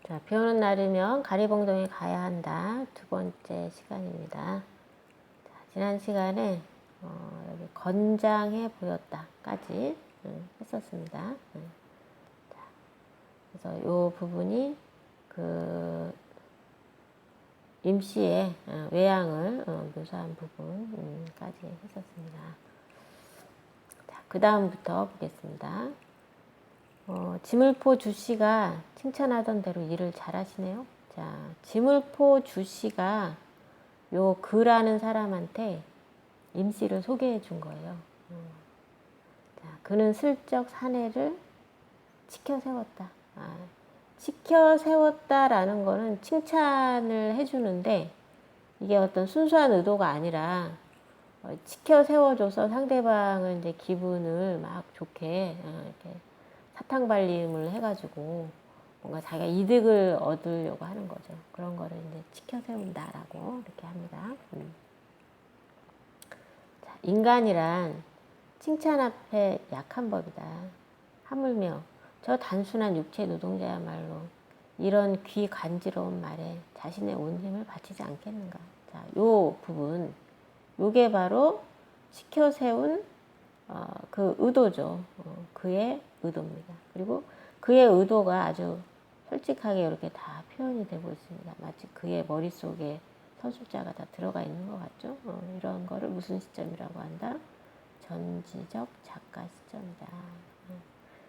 자, 비 오는 날이면 가리봉동에 가야 한다. 두 번째 시간입니다. 자, 지난 시간에 여기 건장해 보였다까지 했었습니다. 자, 그래서 이 부분이 그 임씨의 외양을 묘사한 부분까지 했었습니다. 자, 그 다음부터 보겠습니다. 지물포 주씨가 칭찬하던 대로 일을 잘하시네요. 자, 지물포 주씨가 요 그라는 사람한테 임씨를 소개해 준 거예요. 자, 그는 슬쩍 사내를 치켜 세웠다. 치켜 세웠다라는 거는 칭찬을 해주는데 이게 어떤 순수한 의도가 아니라 치켜 세워줘서 상대방을 이제 기분을 막 좋게 이렇게 사탕 발림을 해가지고 뭔가 자기가 이득을 얻으려고 하는 거죠. 그런 거를 이제 치켜 세운다라고 이렇게 합니다. 자, 인간이란 칭찬 앞에 약한 법이다. 하물며 저 단순한 육체 노동자야말로 이런 귀 간지러운 말에 자신의 온 힘을 바치지 않겠는가. 자, 요 부분, 요게 바로 치켜 세운 그 의도죠. 그의 의도입니다. 그리고 그의 의도가 아주 솔직하게 이렇게 다 표현이 되고 있습니다. 마치 그의 머릿속에 서술자가 다 들어가 있는 것 같죠. 이런 거를 무슨 시점이라고 한다? 전지적 작가 시점이다.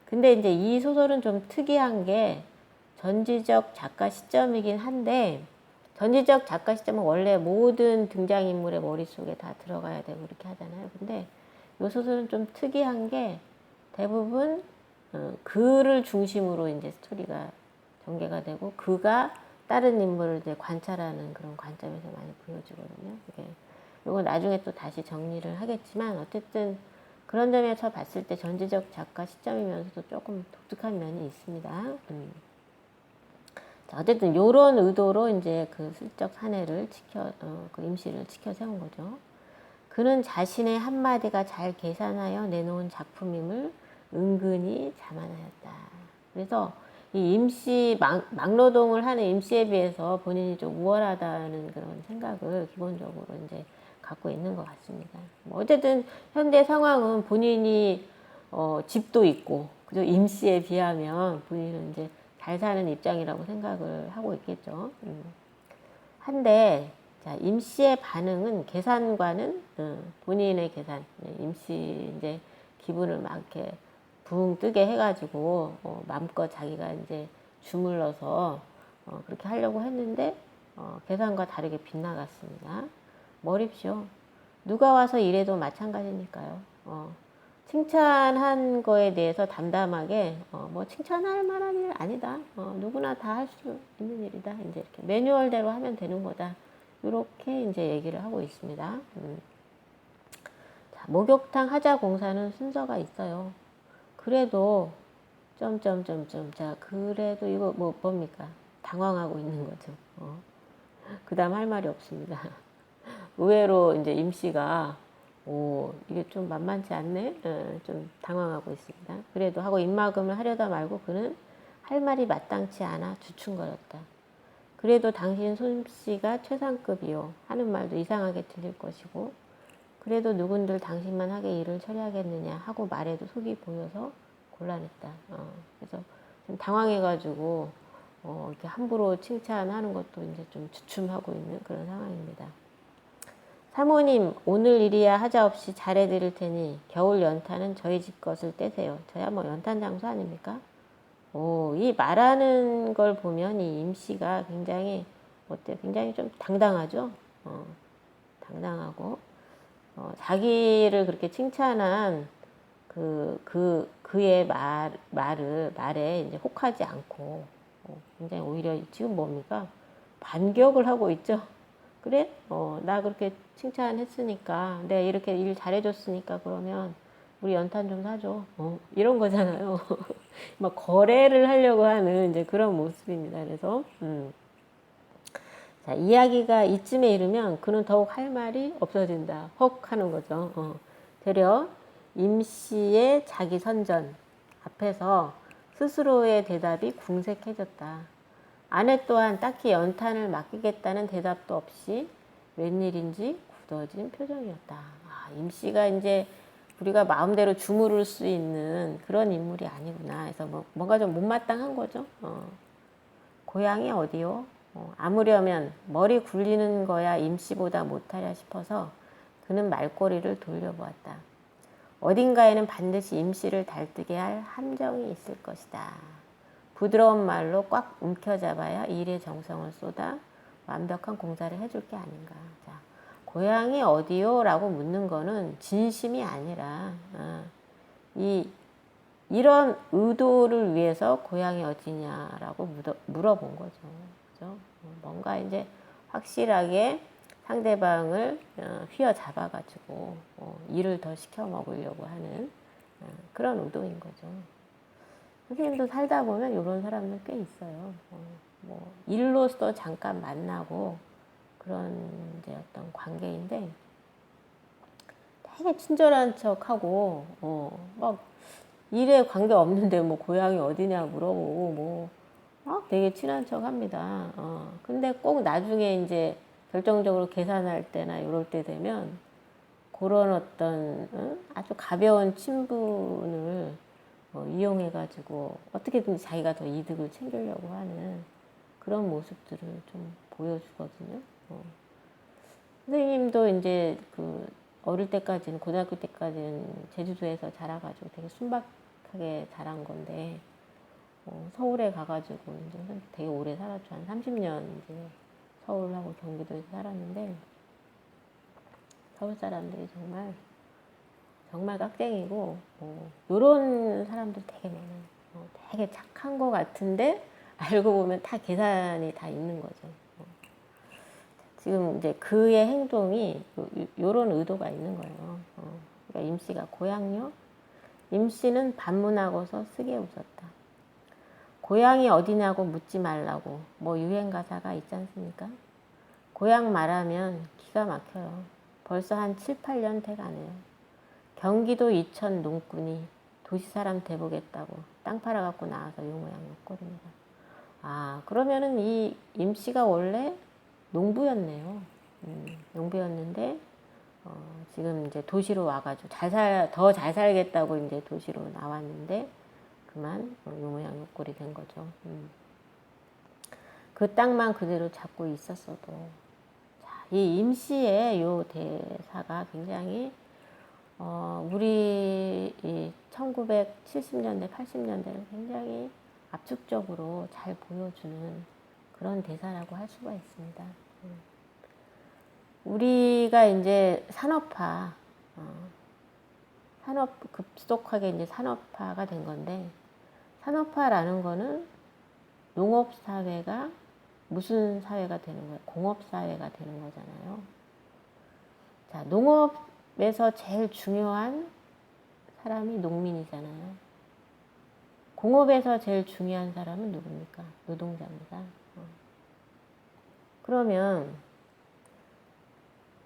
근데 이제 이 소설은 좀 특이한 게 전지적 작가 시점이긴 한데 전지적 작가 시점은 원래 모든 등장인물의 머릿속에 다 들어가야 되고 이렇게 하잖아요. 근데 이 소설은 좀 특이한 게 대부분 그를 중심으로 이제 스토리가 전개가 되고 그가 다른 인물을 이제 관찰하는 그런 관점에서 많이 보여주거든요. 이건 나중에 또 다시 정리를 하겠지만 어쨌든 그런 점에서 봤을 때 전지적 작가 시점이면서도 조금 독특한 면이 있습니다. 자, 어쨌든 요런 의도로 이제 그 슬쩍 사내를 그 임씨를 치켜 세운 거죠. 그는 자신의 한마디가 잘 계산하여 내놓은 작품임을 은근히 자만하였다. 그래서 이 임씨, 막노동을 하는 임씨에 비해서 본인이 좀 우월하다는 그런 생각을 기본적으로 이제 갖고 있는 것 같습니다. 어쨌든 현대 상황은 본인이 집도 있고, 그죠? 임씨에 비하면 본인은 이제 잘 사는 입장이라고 생각을 하고 있겠죠. 한데, 자, 임씨의 반응은 계산과는 본인의 계산, 임씨 이제 기분을 막 이렇게 붕 뜨게 해가지고 마음껏 자기가 이제 주물러서 그렇게 하려고 했는데 계산과 다르게 빗나갔습니다. 뭐십시오. 누가 와서 이래도 마찬가지니까요. 칭찬한 거에 대해서 담담하게 뭐 칭찬할 만한 일 아니다. 누구나 다 할 수 있는 일이다. 이제 이렇게 매뉴얼대로 하면 되는 거다. 이렇게 이제 얘기를 하고 있습니다. 자, 목욕탕 하자 공사는 순서가 있어요. 그래도 점점점점 자 그래도 이거 뭡니까? 당황하고 있는 거죠. 그다음 할 말이 없습니다. 의외로 이제 임씨가 이게 좀 만만치 않네? 좀 당황하고 있습니다. 그래도 하고 입막음을 하려다 말고 그는 할 말이 마땅치 않아 주춤거렸다. 그래도 당신 솜씨가 최상급이요. 하는 말도 이상하게 들릴 것이고 그래도 누군들 당신만 하게 일을 처리하겠느냐 하고 말해도 속이 보여서 곤란했다. 그래서 좀 당황해가지고 이렇게 함부로 칭찬하는 것도 이제 좀 주춤하고 있는 그런 상황입니다. 사모님, 오늘 일이야 하자없이 잘해드릴 테니 겨울 연탄은 저희 집 것을 떼세요. 저야 뭐 연탄 장수 아닙니까? 이 말하는 걸 보면 이 임씨가 굉장히 어때요? 굉장히 좀 당당하죠. 당당하고 자기를 그렇게 칭찬한 그의 말에 이제 혹하지 않고 굉장히 오히려 지금 뭡니까? 반격을 하고 있죠. 그래? 나 그렇게 칭찬했으니까, 내가 이렇게 일 잘해줬으니까, 그러면 우리 연탄 좀 사줘. 이런 거잖아요. 막 거래를 하려고 하는 이제 그런 모습입니다. 그래서, 자, 이야기가 이쯤에 이르면 그는 더욱 할 말이 없어진다. 헉 하는 거죠. 되려 임씨의 자기 선전 앞에서 스스로의 대답이 궁색해졌다. 아내 또한 딱히 연탄을 맡기겠다는 대답도 없이 웬일인지 굳어진 표정이었다. 아, 임씨가 이제 우리가 마음대로 주무를 수 있는 그런 인물이 아니구나. 그래서 뭔가 좀 못마땅한 거죠. 고향이 어디요? 아무려면 머리 굴리는 거야 임씨보다 못하랴 싶어서 그는 말꼬리를 돌려보았다. 어딘가에는 반드시 임씨를 달뜨게 할 함정이 있을 것이다. 부드러운 말로 꽉 움켜잡아야 일의 정성을 쏟아 완벽한 공사를 해줄 게 아닌가. 자, 고향이 어디요? 라고 묻는 거는 진심이 아니라 이런 의도를 위해서 고향이 어디냐라고 물어본 거죠. 그죠? 뭔가 이제 확실하게 상대방을 휘어잡아가지고 일을 더 시켜 먹으려고 하는 그런 의도인 거죠. 선생님도 살다 보면 이런 사람들 꽤 있어요. 뭐 일로서 잠깐 만나고 그런 이제 어떤 관계인데 되게 친절한 척하고 막 일에 관계 없는데 뭐 고향이 어디냐 물어보고 뭐 되게 친한 척합니다. 근데 꼭 나중에 이제 결정적으로 계산할 때나 이럴 때 되면 그런 어떤 아주 가벼운 친분을 이용해가지고 어떻게든 자기가 더 이득을 챙기려고 하는 그런 모습들을 좀 보여주거든요. 선생님도 이제 그 어릴 때까지는 고등학교 때까지는 제주도에서 자라가지고 되게 순박하게 자란 건데 서울에 가가지고 이제 되게 오래 살았죠. 한 30년 이제 서울하고 경기도에서 살았는데 서울 사람들이 정말 정말 깍쟁이고 요런 사람들 되게 많아요. 되게 착한 것 같은데 알고 보면 다 계산이 다 있는 거죠. 지금 이제 그의 행동이 요런 의도가 있는 거예요. 그러니까 임씨가 고향요? 임씨는 반문하고서 쓰게 웃었다. 고향이 어디냐고 묻지 말라고 뭐 유행 가사가 있지 않습니까? 고향 말하면 기가 막혀요. 벌써 한 7, 8년 돼가네요. 경기도 이천 농꾼이 도시 사람 돼보겠다고 땅 팔아갖고 나와서 요 모양 요 꼴입니다. 아, 그러면은 이 임씨가 원래 농부였네요. 농부였는데 지금 이제 도시로 와가지고 더 잘 살겠다고 이제 도시로 나왔는데 그만 요 모양 요 꼴이 된 거죠. 그 땅만 그대로 잡고 있었어도 자, 이 임씨의 요 대사가 굉장히 우리 이 1970년대, 80년대를 굉장히 압축적으로 잘 보여주는 그런 대사라고 할 수가 있습니다. 우리가 이제 급속하게 이제 산업화가 된 건데, 산업화라는 거는 농업사회가 무슨 사회가 되는 거예요? 공업사회가 되는 거잖아요. 자, 농업에서 제일 중요한 사람이 농민이잖아요. 공업에서 제일 중요한 사람은 누굽니까? 노동자입니다. 그러면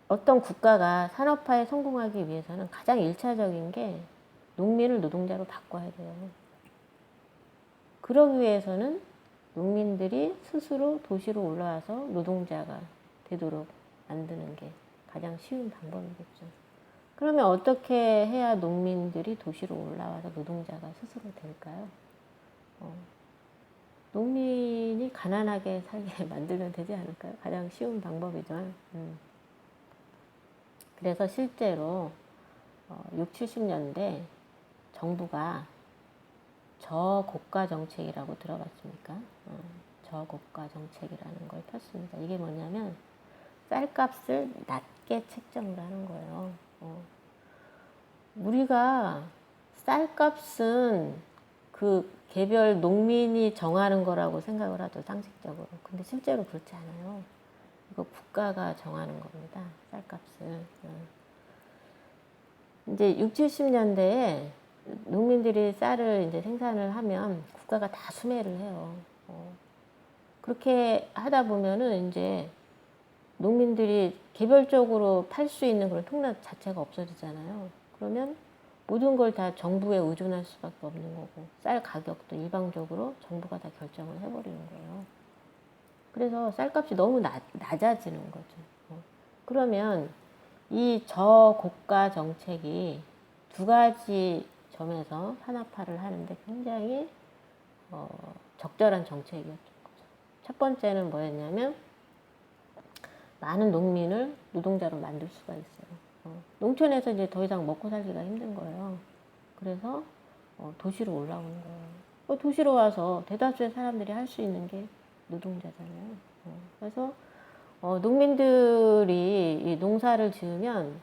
어떤 국가가 산업화에 성공하기 위해서는 가장 1차적인 게 농민을 노동자로 바꿔야 돼요. 그러기 위해서는 농민들이 스스로 도시로 올라와서 노동자가 되도록 만드는 게 가장 쉬운 방법이겠죠. 그러면 어떻게 해야 농민들이 도시로 올라와서 노동자가 스스로 될까요? 농민이 가난하게 살게 만들면 되지 않을까요? 가장 쉬운 방법이죠. 그래서 실제로 6, 70년대 정부가 저고가 정책이라고 들어봤습니까? 저고가 정책이라는 걸 폈습니다. 이게 뭐냐면 쌀값을 낮게 책정을 하는 거예요. 우리가 쌀값은 그 개별 농민이 정하는 거라고 생각을 하죠, 상식적으로. 근데 실제로 그렇지 않아요. 이거 국가가 정하는 겁니다, 쌀값을. 이제 6, 70년대에 농민들이 쌀을 이제 생산을 하면 국가가 다 수매를 해요. 그렇게 하다 보면은 이제 농민들이 개별적으로 팔 수 있는 그런 통로 자체가 없어지잖아요. 그러면 모든 걸 다 정부에 의존할 수밖에 없는 거고 쌀 가격도 일방적으로 정부가 다 결정을 해버리는 거예요. 그래서 쌀값이 너무 낮아지는 거죠. 그러면 이 저고가 정책이 두 가지 점에서 산업화를 하는데 굉장히 적절한 정책이었던 거죠. 첫 번째는 뭐였냐면 많은 농민을 노동자로 만들 수가 있어요. 농촌에서 이제 더 이상 먹고 살기가 힘든 거예요. 그래서 도시로 올라오는 거예요. 도시로 와서 대다수의 사람들이 할 수 있는 게 노동자잖아요. 그래서 농민들이 이 농사를 지으면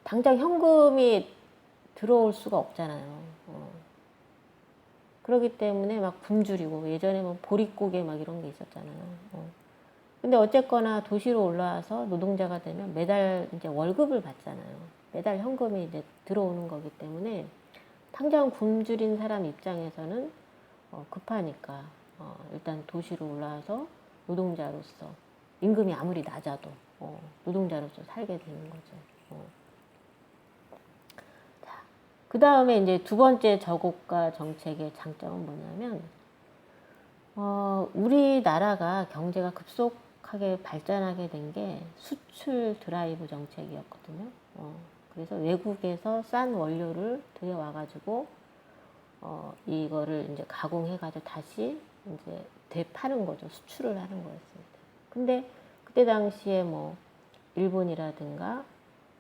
당장 현금이 들어올 수가 없잖아요. 그렇기 때문에 막 굶주리고 예전에 뭐 보릿고개 막 이런 게 있었잖아요. 근데 어쨌거나 도시로 올라와서 노동자가 되면 매달 이제 월급을 받잖아요. 매달 현금이 이제 들어오는 거기 때문에 당장 굶주린 사람 입장에서는 급하니까 일단 도시로 올라와서 노동자로서 임금이 아무리 낮아도 노동자로서 살게 되는 거죠. 자, 그 다음에 이제 두 번째 저고가 정책의 장점은 뭐냐면 우리나라가 경제가 급속하게 발전하게 된 게 수출 드라이브 정책이었거든요. 그래서 외국에서 싼 원료를 들여와가지고 이거를 이제 가공해가지고 다시 이제 되파는 거죠. 수출을 하는 거였습니다. 근데 그때 당시에 뭐 일본이라든가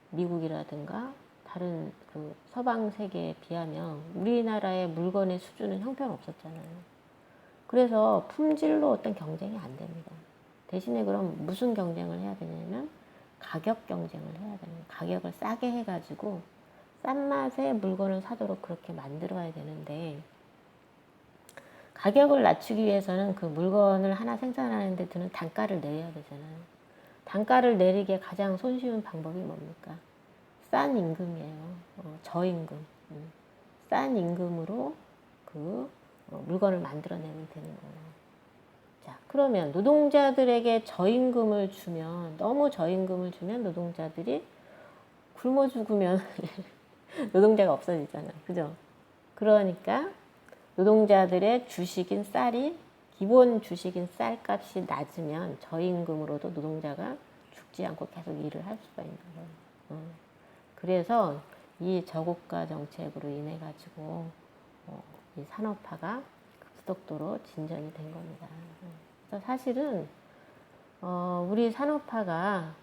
미국이라든가 다른 그 서방 세계에 비하면 우리나라의 물건의 수준은 형편없었잖아요. 그래서 품질로 어떤 경쟁이 안 됩니다. 대신에 그럼 무슨 경쟁을 해야 되냐면 가격 경쟁을 해야 되는 거예요. 가격을 싸게 해가지고 싼 맛의 물건을 사도록 그렇게 만들어야 되는데 가격을 낮추기 위해서는 그 물건을 하나 생산하는 데 드는 단가를 내야 되잖아요. 단가를 내리기에 가장 손쉬운 방법이 뭡니까? 싼 임금이에요. 저임금. 싼 임금으로 그 물건을 만들어내면 되는 거예요. 자, 그러면 노동자들에게 저임금을 주면, 너무 저임금을 주면 노동자들이 굶어 죽으면 노동자가 없어지잖아요. 그죠? 그러니까 노동자들의 주식인 쌀이, 기본 주식인 쌀값이 낮으면 저임금으로도 노동자가 죽지 않고 계속 일을 할 수가 있는 거예요. 그래서 이 저고가 정책으로 인해 가지고 이 산업화가 급속도로 진전이 된 겁니다. 그래서 사실은 우리 산업화가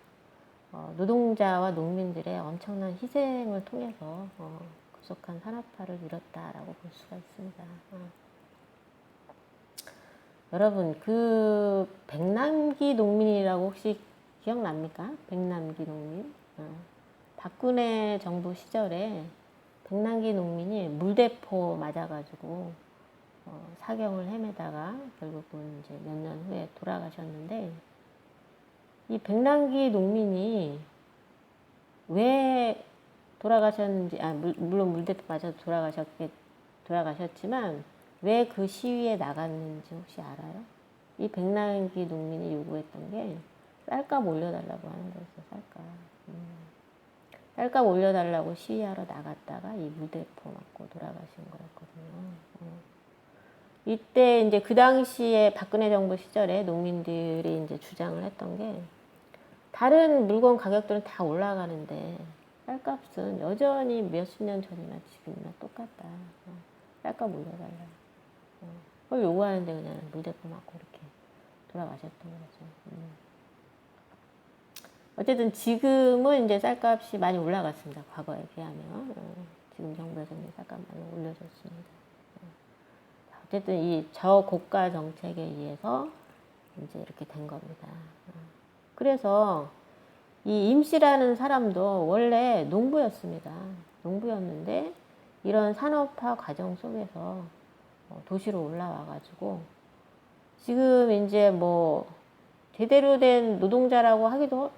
노동자와 농민들의 엄청난 희생을 통해서 급속한 산업화를 이뤘다라고 볼 수가 있습니다. 여러분, 그 백남기 농민이라고 혹시 기억납니까? 백남기 농민. 박근혜 정부 시절에 백남기 농민이 물대포 맞아가지고 사경을 헤매다가 결국은 이제 몇 년 후에 돌아가셨는데, 이 백남기 농민이 왜 돌아가셨는지, 물론 물대포 맞아서 돌아가셨지만 왜 그 시위에 나갔는지 혹시 알아요? 이 백남기 농민이 요구했던 게 쌀값 올려달라고 하는 거였어요. 쌀값 올려달라고 시위하러 나갔다가 이 물대포 맞고 돌아가신 거였거든요. 이때 이제 그 당시에 박근혜 정부 시절에 농민들이 이제 주장을 했던 게 다른 물건 가격들은 다 올라가는데 쌀값은 여전히 몇십 년 전이나 지금이나 똑같다. 쌀값 올려달라. 그걸 요구하는데 그냥 물대포 맞고 이렇게 돌아가셨던 거죠. 어쨌든 지금은 이제 쌀값이 많이 올라갔습니다. 과거에 비하면. 지금 정부에서는 쌀값 많이 올려줬습니다. 어쨌든 이 저고가 정책에 의해서 이제 이렇게 된 겁니다. 그래서 이 임씨라는 사람도 원래 농부였습니다. 농부였는데 이런 산업화 과정 속에서 도시로 올라와가지고 지금 이제 뭐 제대로 된 노동자라고 하기도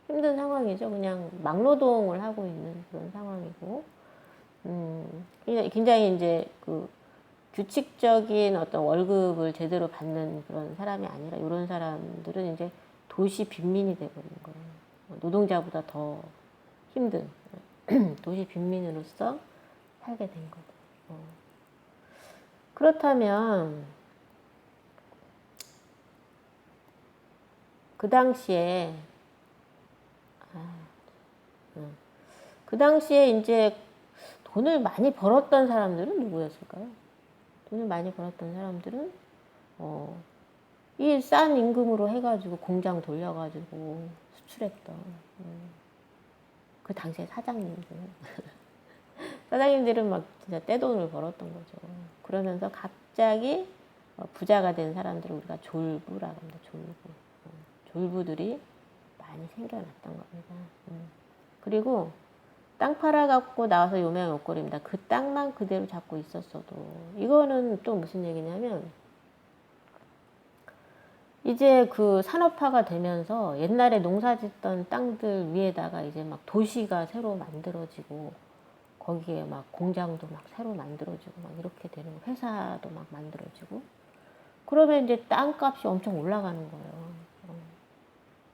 힘든 상황이죠. 그냥 막노동을 하고 있는 그런 상황이고, 굉장히 이제 그 규칙적인 어떤 월급을 제대로 받는 그런 사람이 아니라 이런 사람들은 이제 도시 빈민이 돼버린 거예요. 노동자보다 더 힘든 도시 빈민으로서 살게 된 거죠. 그렇다면 그 당시에 아, 그 당시에 이제 돈을 많이 벌었던 사람들은 누구였을까요? 돈을 많이 벌었던 사람들은 이 싼 임금으로 해가지고 공장 돌려가지고 수출했던 그 당시에 사장님들 사장님들은 막 진짜 떼돈을 벌었던 거죠. 그러면서 갑자기 부자가 된 사람들을 우리가 졸부라고 합니다. 졸부. 졸부들이 많이 생겨났던 겁니다. 그리고 땅 팔아갖고 나와서 요매한 옷걸이입니다. 그 땅만 그대로 잡고 있었어도 이거는 또 무슨 얘기냐면 이제 그 산업화가 되면서 옛날에 농사 짓던 땅들 위에다가 이제 막 도시가 새로 만들어지고 거기에 막 공장도 막 새로 만들어지고 막 이렇게 되는 거, 회사도 막 만들어지고 그러면 이제 땅값이 엄청 올라가는 거예요.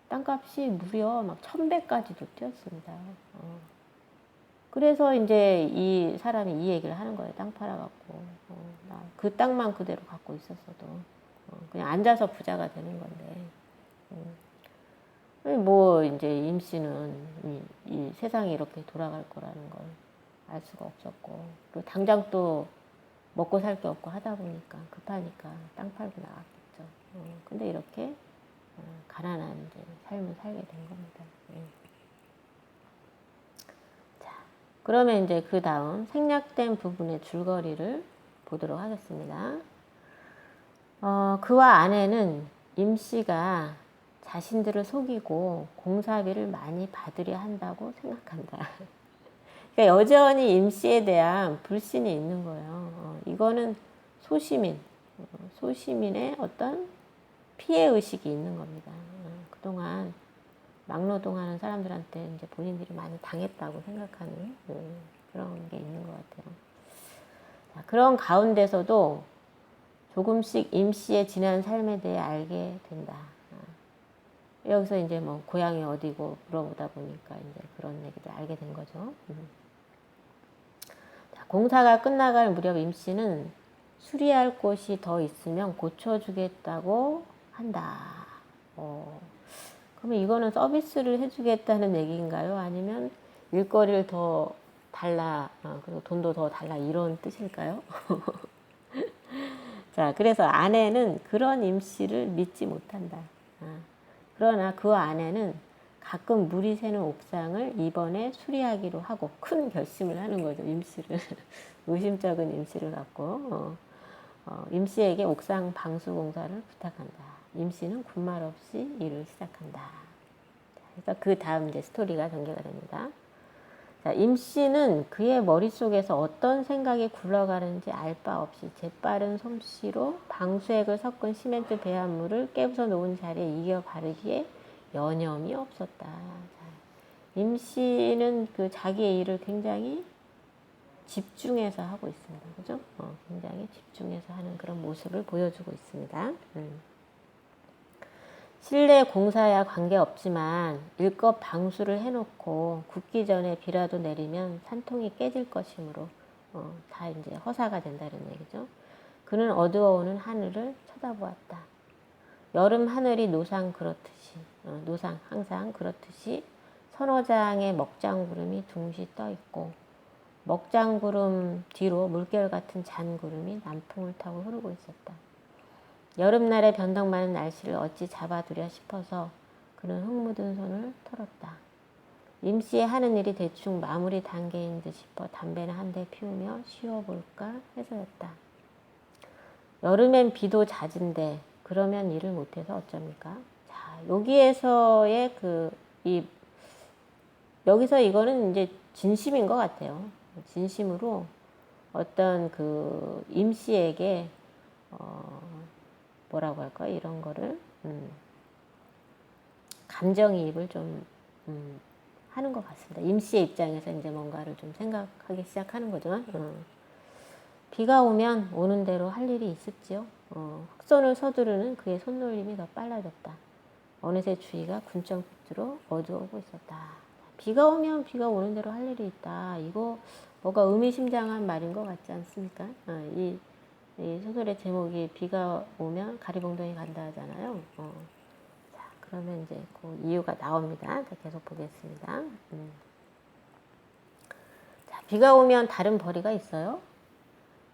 땅값이 무려 막 1000배까지도 뛰었습니다. 그래서 이제 이 사람이 이 얘기를 하는 거예요. 땅 팔아갖고 그 땅만 그대로 갖고 있었어도 그냥 앉아서 부자가 되는 건데 뭐 이제 임 씨는 이 세상이 이렇게 돌아갈 거라는 걸 알 수가 없었고 또 당장 또 먹고 살 게 없고 하다 보니까 급하니까 땅 팔고 나왔겠죠. 근데 이렇게 가난한 이제 삶을 살게 된 겁니다. 자, 그러면 이제 그 다음 생략된 부분의 줄거리를 보도록 하겠습니다. 그와 아내는 임 씨가 자신들을 속이고 공사비를 많이 받으려 한다고 생각한다. 그러니까 여전히 임 씨에 대한 불신이 있는 거예요. 이거는 소시민의 어떤 피해 의식이 있는 겁니다. 그동안 막노동하는 사람들한테 이제 본인들이 많이 당했다고 생각하는 그런 게 있는 것 같아요. 자, 그런 가운데서도 조금씩 임 씨의 지난 삶에 대해 알게 된다. 여기서 이제 뭐 고향이 어디고 물어보다 보니까 이제 그런 얘기를 알게 된 거죠. 자, 공사가 끝나갈 무렵 임 씨는 수리할 곳이 더 있으면 고쳐주겠다고 한다. 그러면 이거는 서비스를 해주겠다는 얘기인가요? 아니면 일거리를 더 달라, 그리고 돈도 더 달라 이런 뜻일까요? 자, 그래서 아내는 그런 임 씨를 믿지 못한다. 그러나 그 아내는 가끔 물이 새는 옥상을 이번에 수리하기로 하고 큰 결심을 하는 거죠. 임 씨를 의심쩍은 임 씨를 갖고 임 씨에게 옥상 방수 공사를 부탁한다. 임 씨는 군말 없이 일을 시작한다. 그래서 그 다음 이제 스토리가 전개가 됩니다. 자, 임 씨는 그의 머릿속에서 어떤 생각이 굴러가는지 알 바 없이 재빠른 솜씨로 방수액을 섞은 시멘트 배합물을 깨부숴 놓은 자리에 이겨 바르기에 여념이 없었다. 자, 임 씨는 그 자기의 일을 굉장히 집중해서 하고 있습니다. 그죠? 굉장히 집중해서 하는 그런 모습을 보여주고 있습니다. 실내 공사야 관계없지만 일껏 방수를 해놓고 굽기 전에 비라도 내리면 산통이 깨질 것이므로 다 이제 허사가 된다는 얘기죠. 그는 어두워오는 하늘을 쳐다보았다. 여름 하늘이 노상 항상 그렇듯이 서너 장의 먹장구름이 둥시 떠 있고 먹장구름 뒤로 물결 같은 잔구름이 남풍을 타고 흐르고 있었다. 여름날의 변덕 많은 날씨를 어찌 잡아두려 싶어서 그는 흙 묻은 손을 털었다. 임 씨의 하는 일이 대충 마무리 단계인 듯 싶어 담배나 한 대 피우며 쉬어볼까 해서였다. 여름엔 비도 잦은데 그러면 일을 못해서 어쩝니까? 자, 여기에서의 여기서 이거는 이제 진심인 것 같아요. 진심으로 어떤 임 씨에게 뭐라고 할까 이런 거를 감정이입을 좀 하는 것 같습니다. 임 씨의 입장에서 이제 뭔가를 좀 생각하기 시작하는 거죠. 비가 오면 오는 대로 할 일이 있었지요. 흑손을 서두르는 그의 손놀림이 더 빨라졌다. 어느새 주위가 군청빛으로 어두워오고 있었다. 비가 오면 비가 오는 대로 할 일이 있다. 이거 뭐가 의미심장한 말인 것 같지 않습니까? 이 소설의 제목이 비가 오면 가리봉동이 간다 하잖아요. 자, 그러면 이제 그 이유가 나옵니다. 자, 계속 보겠습니다. 자, 비가 오면 다른 벌이가 있어요?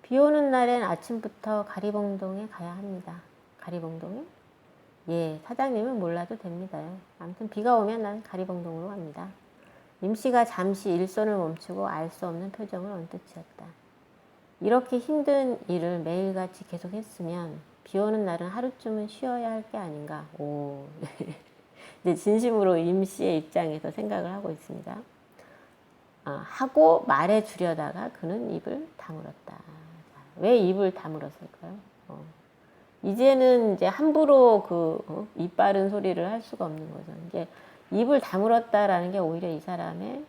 비 오는 날엔 아침부터 가리봉동에 가야 합니다. 가리봉동에? 예, 사장님은 몰라도 됩니다. 아무튼 비가 오면 난 가리봉동으로 갑니다. 임씨가 잠시 일손을 멈추고 알 수 없는 표정을 언뜻 지었다. 이렇게 힘든 일을 매일같이 계속했으면 비 오는 날은 하루쯤은 쉬어야 할 게 아닌가. 오, 이제 진심으로 임씨의 입장에서 생각을 하고 있습니다. 하고 말해 주려다가 그는 입을 다물었다. 왜 입을 다물었을까요? 이제는 이제 함부로 입 바른 소리를 할 수가 없는 거죠. 이게 입을 다물었다라는 게 오히려 이 사람의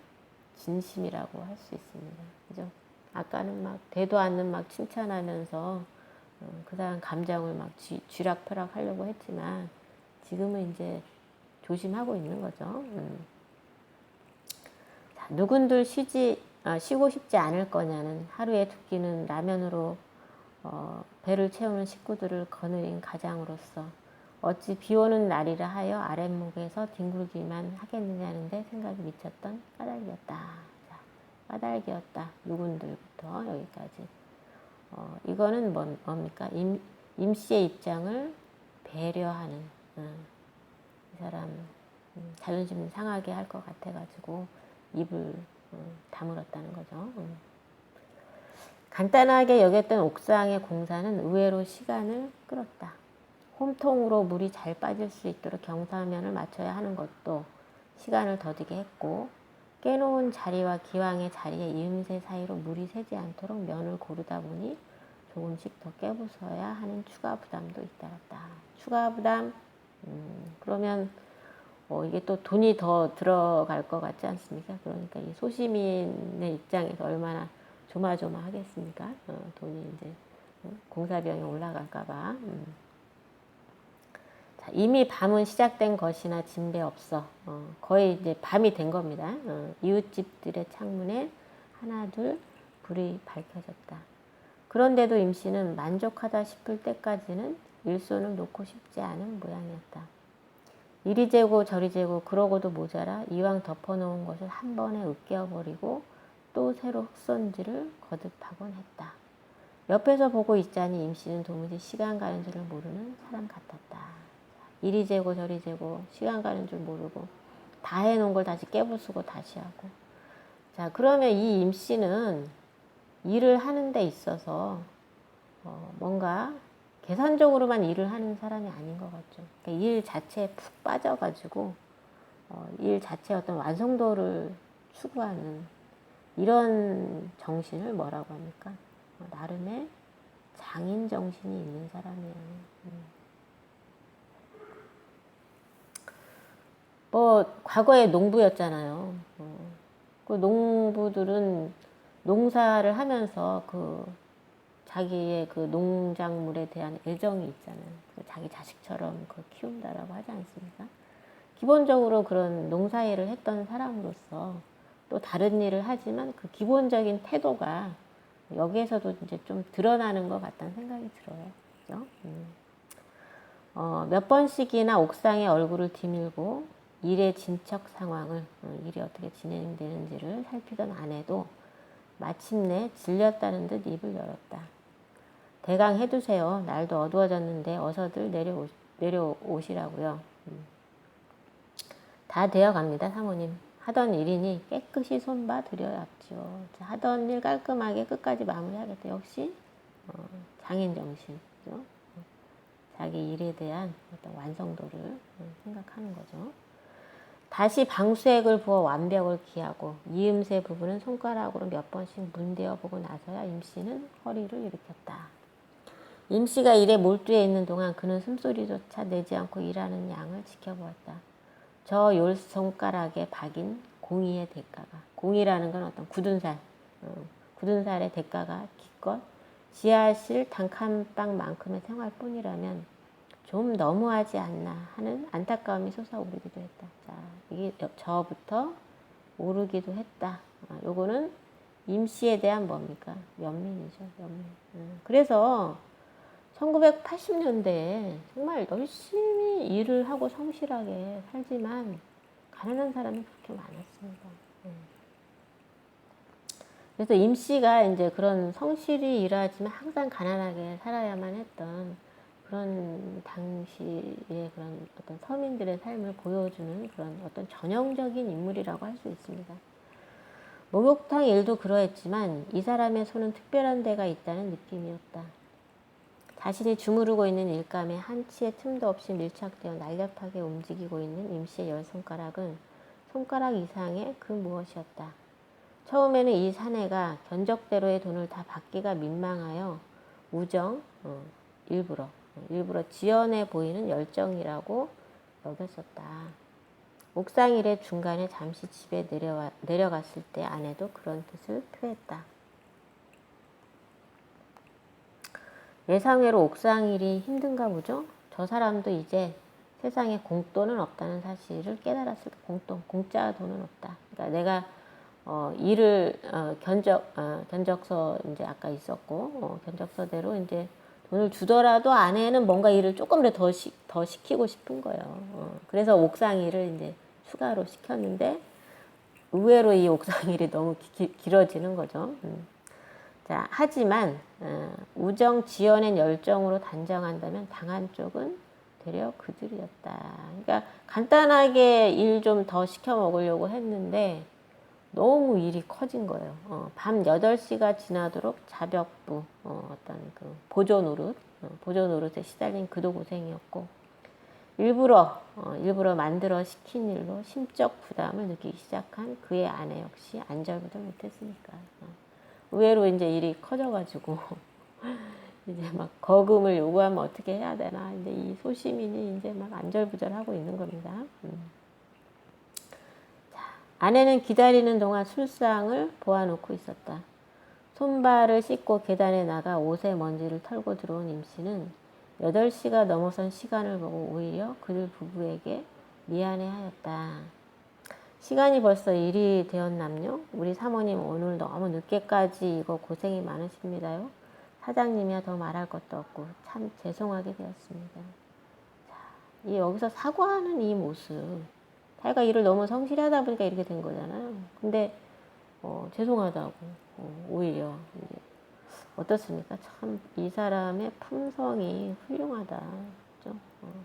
진심이라고 할 수 있습니다. 그죠? 아까는 막 되도 않는 막 칭찬하면서 그 사람 감정을 막 쥐락펴락 하려고 했지만 지금은 이제 조심하고 있는 거죠. 자, 누군들 쉬고 싶지 않을 거냐는 하루에 두 끼는 라면으로 배를 채우는 식구들을 거느린 가장으로서 어찌 비 오는 날이라 하여 아랫목에서 뒹굴기만 하겠느냐는데 생각이 미쳤던 까닭이었다. 자, 까닭이었다. 누군들부터 여기까지. 이거는 뭡니까? 임씨의 입장을 배려하는, 이 사람 자존심 상하게 할 것 같아가지고 입을 다물었다는 거죠. 간단하게 여겼던 옥상의 공사는 의외로 시간을 끌었다. 홈통으로 물이 잘 빠질 수 있도록 경사면을 맞춰야 하는 것도 시간을 더디게 했고, 깨놓은 자리와 기왕의 자리의 이음새 사이로 물이 새지 않도록 면을 고르다 보니 조금씩 더 깨부숴야 하는 추가 부담도 잇따랐다. 추가 부담? 그러면 이게 또 돈이 더 들어갈 것 같지 않습니까? 그러니까 이 소시민의 입장에서 얼마나 조마조마하겠습니까? 돈이 이제 공사비용이 올라갈까봐. 자, 이미 밤은 시작된 것이나 진배 없어. 거의 이제 밤이 된 겁니다. 이웃집들의 창문에 하나둘 불이 밝혀졌다. 그런데도 임씨는 만족하다 싶을 때까지는 일손을 놓고 싶지 않은 모양이었다. 이리 재고 저리 재고 그러고도 모자라 이왕 덮어놓은 것을 한 번에 으깨어버리고 또 새로 흙손질을 거듭하곤 했다. 옆에서 보고 있자니 임씨는 도무지 시간 가는 줄을 모르는 사람 같았다. 이리 재고 저리 재고 시간 가는 줄 모르고 다 해놓은 걸 다시 깨부수고 다시 하고. 자, 그러면 이 임씨는 일을 하는 데 있어서 뭔가 계산적으로만 일을 하는 사람이 아닌 것 같죠. 그러니까 일 자체에 푹 빠져가지고 일 자체의 어떤 완성도를 추구하는 이런 정신을 뭐라고 합니까? 나름의 장인 정신이 있는 사람이에요. 과거에 농부였잖아요. 그 농부들은 농사를 하면서 자기의 그 농작물에 대한 애정이 있잖아요. 자기 자식처럼 키운다라고 하지 않습니까? 기본적으로 그런 농사일을 했던 사람으로서 또 다른 일을 하지만 그 기본적인 태도가 여기에서도 이제 좀 드러나는 것 같다는 생각이 들어요. 그죠? 몇 번씩이나 옥상에 얼굴을 디밀고 일의 진척 상황을, 일이 어떻게 진행되는지를 살피던 아내도 마침내 질렸다는 듯 입을 열었다. 대강 해두세요. 날도 어두워졌는데 어서들 내려오시라고요. 다 되어갑니다, 사모님. 하던 일이니 깨끗이 손봐 드려야지요. 하던 일 깔끔하게 끝까지 마무리하겠다. 역시 장인 정신이죠. 자기 일에 대한 어떤 완성도를 생각하는 거죠. 다시 방수액을 부어 완벽을 기하고 이음새 부분은 손가락으로 몇 번씩 문대어 보고 나서야 임씨는 허리를 일으켰다. 임씨가 일에 몰두해 있는 동안 그는 숨소리조차 내지 않고 일하는 양을 지켜보았다. 저 열 손가락에 박인 공의의 대가가, 공이라는 건 어떤 굳은 살, 굳은 살의 대가가 기껏 지하실 단칸방만큼의 생활뿐이라면 좀 너무하지 않나 하는 안타까움이 솟아오르기도 했다. 자, 이게 저부터 오르기도 했다. 요거는 임씨에 대한 뭡니까? 연민이죠, 연민. 그래서 1980년대에 정말 열심히 일을 하고 성실하게 살지만 가난한 사람이 그렇게 많았습니다. 그래서 임 씨가 이제 그런 성실히 일하지만 항상 가난하게 살아야만 했던 그런 당시의 그런 어떤 서민들의 삶을 보여주는 그런 어떤 전형적인 인물이라고 할 수 있습니다. 목욕탕 일도 그러했지만 이 사람의 손은 특별한 데가 있다는 느낌이었다. 자신이 주무르고 있는 일감에 한치의 틈도 없이 밀착되어 날렵하게 움직이고 있는 임 씨의 열 손가락은 손가락 이상의 그 무엇이었다. 처음에는 이 사내가 견적대로의 돈을 다 받기가 민망하여 우정, 일부러 지연해 보이는 열정이라고 여겼었다. 옥상 일의 중간에 잠시 집에 내려갔을 때 아내도 그런 뜻을 표했다. 예상외로 옥상 일이 힘든가 보죠? 저 사람도 이제 세상에 공돈은 없다는 사실을 깨달았을 때 공짜 돈은 없다. 그러니까 내가 일을 견적서 이제 아까 있었고 견적서대로 이제 돈을 주더라도 아내는 뭔가 일을 조금이라도 더 시키고 싶은 거예요. 그래서 옥상 일을 이제 추가로 시켰는데 의외로 이 옥상 일이 너무 길어지는 거죠. 자, 하지만 우정 지연의 열정으로 단정한다면 당한 쪽은 되려 그들이었다. 그러니까 간단하게 일 좀 더 시켜 먹으려고 했는데 너무 일이 커진 거예요. 밤 8시가 지나도록 자벽부, 어떤 그 보조 노릇에 시달린 그도 고생이었고, 일부러 만들어 시킨 일로 심적 부담을 느끼기 시작한 그의 아내 역시 안절부절 못했으니까. 의외로 이제 일이 커져가지고, 이제 막 거금을 요구하면 어떻게 해야 되나, 이제 이 소시민이 이제 막 안절부절하고 있는 겁니다. 아내는 기다리는 동안 술상을 보아놓고 있었다. 손발을 씻고 계단에 나가 옷의 먼지를 털고 들어온 임씨는 8시가 넘어선 시간을 보고 오히려 그들 부부에게 미안해하였다. 시간이 벌써 일이 되었남요? 우리 사모님 오늘 너무 늦게까지 이거 고생이 많으십니다요. 사장님이야 더 말할 것도 없고 참 죄송하게 되었습니다. 자, 여기서 사과하는 이 모습. 자기가 일을 너무 성실히 하다 보니까 이렇게 된 거잖아요. 근데 죄송하다고 오히려 이제 어떻습니까? 참 이 사람의 품성이 훌륭하다. 그죠?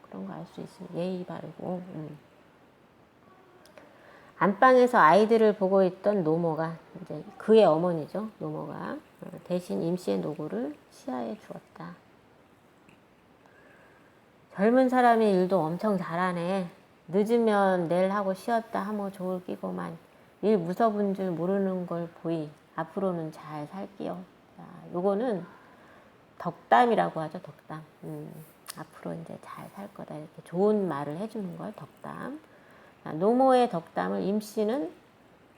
그런 거 알 수 있습니다. 예의 바르고. 안방에서 아이들을 보고 있던 노모가 이제 그의 어머니죠. 노모가 대신 임씨의 노고를 시야에 주었다. 젊은 사람이 일도 엄청 잘하네. 늦으면 내일 하고 쉬었다 하면 좋을 끼고만 일 무서운 줄 모르는 걸 보이. 앞으로는 잘 살게요. 자, 요거는 덕담이라고 하죠. 덕담. 앞으로 이제 잘 살 거다. 이렇게 좋은 말을 해주는 걸 덕담. 자, 노모의 덕담을 임씨는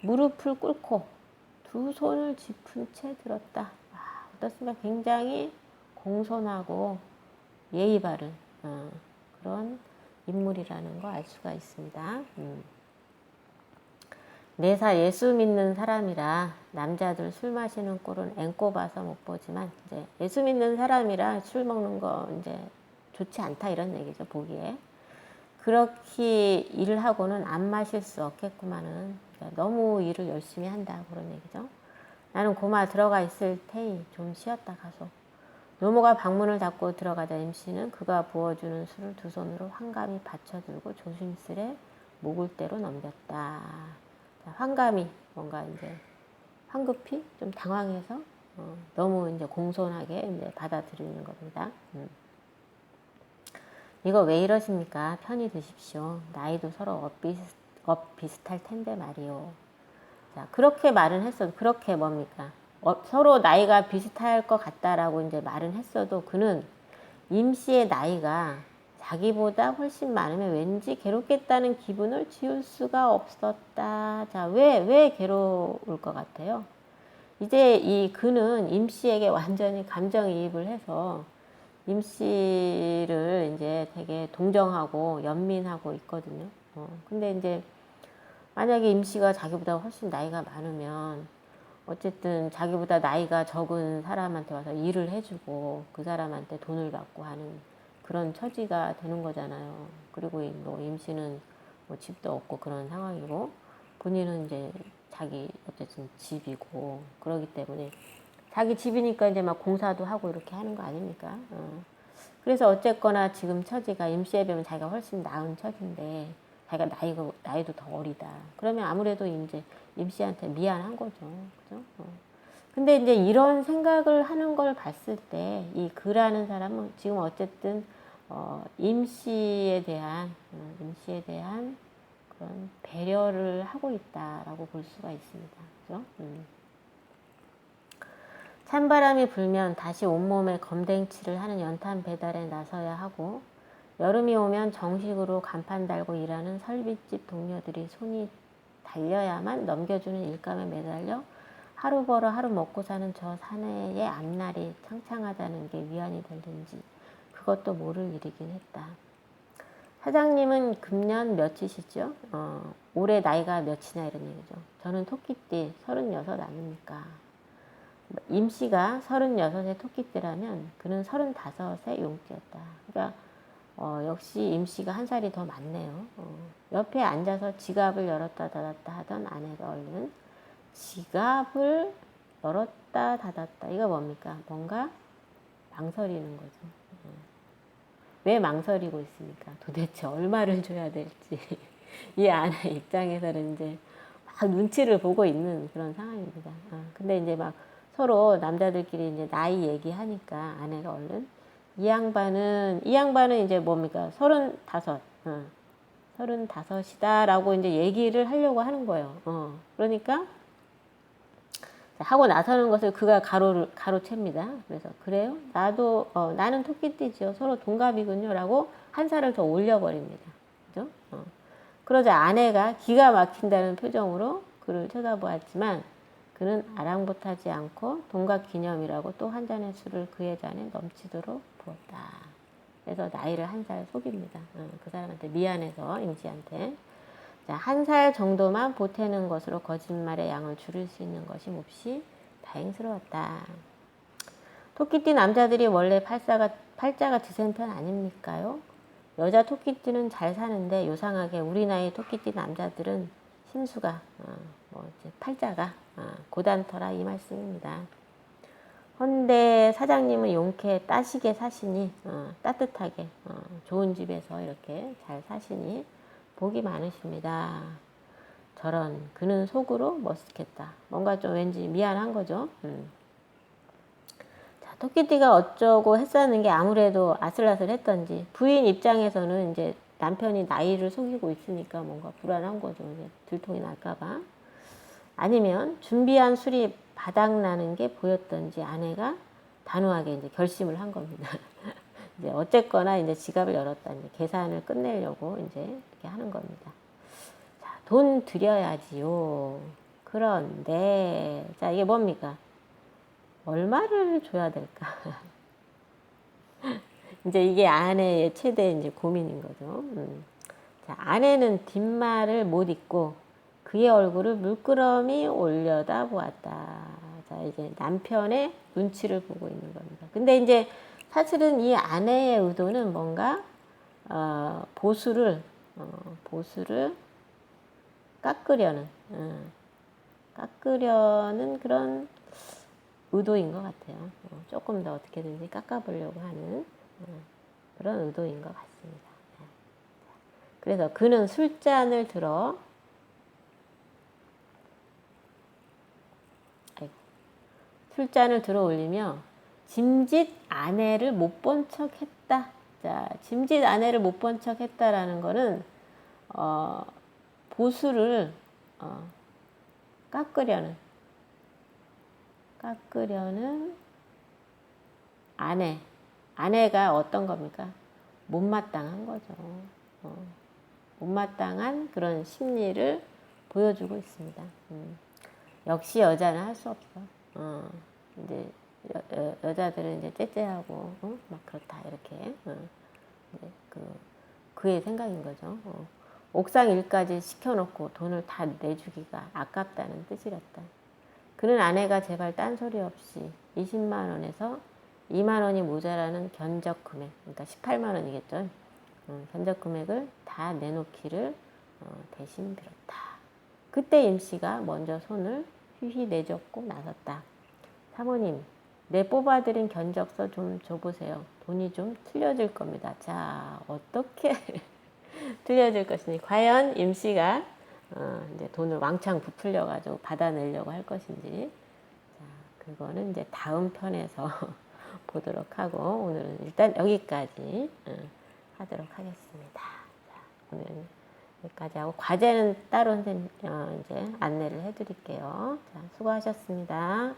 무릎을 꿇고 두 손을 짚은 채 들었다. 어떻습니까? 굉장히 공손하고 예의 바른 그런 인물이라는 거 알 수가 있습니다. 4살 예수 믿는 사람이라 남자들 술 마시는 꼴은 앵꼬 봐서 못 보지만 이제 예수 믿는 사람이라 술 먹는 거 이제 좋지 않다 이런 얘기죠. 보기에 그렇게 일을 하고는 안 마실 수 없겠구만은 그러니까 너무 일을 열심히 한다 그런 얘기죠. 나는 고마 들어가 있을 테이 좀 쉬었다 가소. 노모가 방문을 닫고 들어가자 임씨는 그가 부어주는 술을 두 손으로 황감히 받쳐들고 조심스레 목을대로 넘겼다. 자, 황감히 뭔가 이제 황급히 좀 당황해서 너무 이제 공손하게 이제 받아들이는 겁니다. 이거 왜 이러십니까? 편히 드십시오. 나이도 서로 비슷할 텐데 말이요. 자, 그렇게 말은 했어도 그렇게 뭡니까? 서로 나이가 비슷할 것 같다라고 이제 말은 했어도 그는 임씨의 나이가 자기보다 훨씬 많으면 왠지 괴롭겠다는 기분을 지울 수가 없었다. 자, 왜 괴로울 것 같아요? 이제 이 그는 임씨에게 완전히 감정이입을 해서 임씨를 이제 되게 동정하고 연민하고 있거든요. 근데 이제 만약에 임씨가 자기보다 훨씬 나이가 많으면 어쨌든 자기보다 나이가 적은 사람한테 와서 일을 해주고 그 사람한테 돈을 받고 하는 그런 처지가 되는 거잖아요. 그리고 뭐 임씨는 뭐 집도 없고 그런 상황이고 본인은 이제 자기 어쨌든 집이고 그러기 때문에 자기 집이니까 이제 막 공사도 하고 이렇게 하는 거 아닙니까? 그래서 어쨌거나 지금 처지가 임씨에 비하면 자기가 훨씬 나은 처지인데 자기가 나이도 더 어리다. 그러면 아무래도 이제 임씨한테 미안한 거죠. 그죠? 근데 이제 이런 생각을 하는 걸 봤을 때 이 그라는 사람은 지금 어쨌든 임씨에 대한 그런 배려를 하고 있다라고 볼 수가 있습니다. 그죠? 찬바람이 불면 다시 온몸에 검댕치를 하는 연탄 배달에 나서야 하고 여름이 오면 정식으로 간판 달고 일하는 설비집 동료들이 손이 달려야만 넘겨주는 일감에 매달려 하루 벌어 하루 먹고 사는 저 사내의 앞날이 창창하다는 게 위안이 되는지 그것도 모를 일이긴 했다. 사장님은 금년 몇이시죠? 올해 나이가 몇이냐 이런 얘기죠. 저는 토끼띠 36 아닙니까? 임씨가 36의 토끼띠라면 그는 35의 용띠였다. 그러니까 역시 임씨가 한 살이 더 많네요. 옆에 앉아서 지갑을 열었다 닫았다 하던 아내가 얼른 지갑을 열었다 닫았다. 이거 뭡니까? 뭔가 망설이는 거죠. 왜 망설이고 있습니까? 도대체 얼마를 줘야 될지. 이 아내 입장에서는 이제 막 눈치를 보고 있는 그런 상황입니다. 근데 이제 막 서로 남자들끼리 이제 나이 얘기하니까 아내가 얼른 이 양반은 이제 뭡니까? 35, 35이다라고 이제 얘기를 하려고 하는 거예요. 그러니까 하고 나서는 것을 그가 가로챕니다. 그래서 그래요? 나는 토끼띠죠. 서로 동갑이군요라고 한 살을 더 올려버립니다. 그죠? 그러자 아내가 기가 막힌다는 표정으로 그를 쳐다보았지만 그는 아랑곳하지 않고 동갑 기념이라고 또 한 잔의 술을 그의 잔에 넘치도록 부었다. 그래서 나이를 한 살 속입니다. 그 사람한테 미안해서 임씨한테. 한 살 정도만 보태는 것으로 거짓말의 양을 줄일 수 있는 것이 몹시 다행스러웠다. 토끼띠 남자들이 원래 팔자가 드센 편 아닙니까요? 여자 토끼띠는 잘 사는데 요상하게 우리 나이 토끼띠 남자들은 심수가 팔자가 고단터라 이 말씀입니다. 헌데 사장님은 용케 따시게 사시니 따뜻하게 좋은 집에서 이렇게 잘 사시니 복이 많으십니다. 저런 그는 속으로 머쓱했다. 뭔가 좀 왠지 미안한 거죠. 자, 토끼띠가 어쩌고 했었는 게 아무래도 아슬아슬했던지 부인 입장에서는 이제 남편이 나이를 속이고 있으니까 뭔가 불안한 거죠. 이제 들통이 날까봐. 아니면 준비한 술이 바닥나는 게 보였던지 아내가 단호하게 이제 결심을 한 겁니다. 이제 어쨌거나 이제 지갑을 열었다. 이제 계산을 끝내려고 이제 이렇게 하는 겁니다. 자, 돈 드려야지요. 그런데, 자, 이게 뭡니까? 얼마를 줘야 될까? 이제 이게 아내의 최대 이제 고민인 거죠. 자, 아내는 뒷말을 못 잇고 그의 얼굴을 물끄러미 올려다 보았다. 자, 이제 남편의 눈치를 보고 있는 겁니다. 근데 이제 사실은 이 아내의 의도는 뭔가 보수를 깎으려는 그런 의도인 것 같아요. 조금 더 어떻게든지 깎아보려고 하는 그런 의도인 것 같습니다. 그래서 그는 술잔을 들어 올리며 짐짓 아내를 못 본 척 했다. 자, 짐짓 아내를 못 본 척 했다라는 거는, 보수를, 깎으려는 아내가 어떤 겁니까? 못마땅한 거죠. 못마땅한 그런 심리를 보여주고 있습니다. 역시 여자는 할 수 없어. 이제 여자들은 이제 째째하고 막 그렇다 이렇게 그의 생각인 거죠. 옥상 일까지 시켜놓고 돈을 다 내주기가 아깝다는 뜻이었다. 그는 아내가 제발 딴소리 없이 20만 원에서 2만 원이 모자라는 견적 금액, 그러니까 18만 원이겠죠. 견적 금액을 다 내놓기를 대신 빌었다. 그때 임씨가 먼저 손을 휘휘 내젓고 나섰다. 사모님, 내 뽑아드린 견적서 좀 줘보세요. 돈이 좀 틀려질 겁니다. 자, 어떻게 틀려질 것이니 과연 임씨가 이제 돈을 왕창 부풀려가지고 받아내려고 할 것인지, 자, 그거는 이제 다음 편에서 보도록 하고 오늘은 일단 여기까지 하도록 하겠습니다. 자, 오늘은 여기까지 하고 과제는 따로 선생님 이제 안내를 해드릴게요. 자, 수고하셨습니다.